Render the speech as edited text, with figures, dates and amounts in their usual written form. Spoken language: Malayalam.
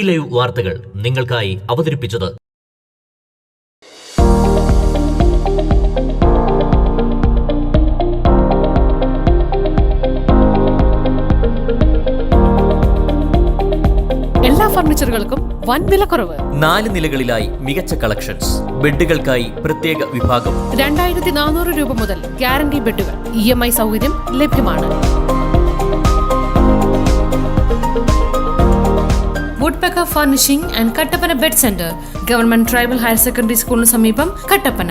ലൈവ് വാർത്തകൾ നിങ്ങൾക്കായി അവതരിപ്പിച്ചത്. എല്ലാ ഫർണിച്ചറുകൾക്കും വൻ വിലക്കുറവ്. 4 നിലകളിലായി മികച്ച കളക്ഷൻസ്. ബെഡുകൾക്കായി പ്രത്യേക വിഭാഗം. 2400 രൂപ മുതൽ ഗ്യാരണ്ടി ബെഡുകൾ. EMI സൗകര്യം ലഭ്യമാണ്. Woodpecker furnishing and Kattappana bed centre, government tribal higher secondary സ്കൂളിന് സമീപം, കട്ടപ്പന.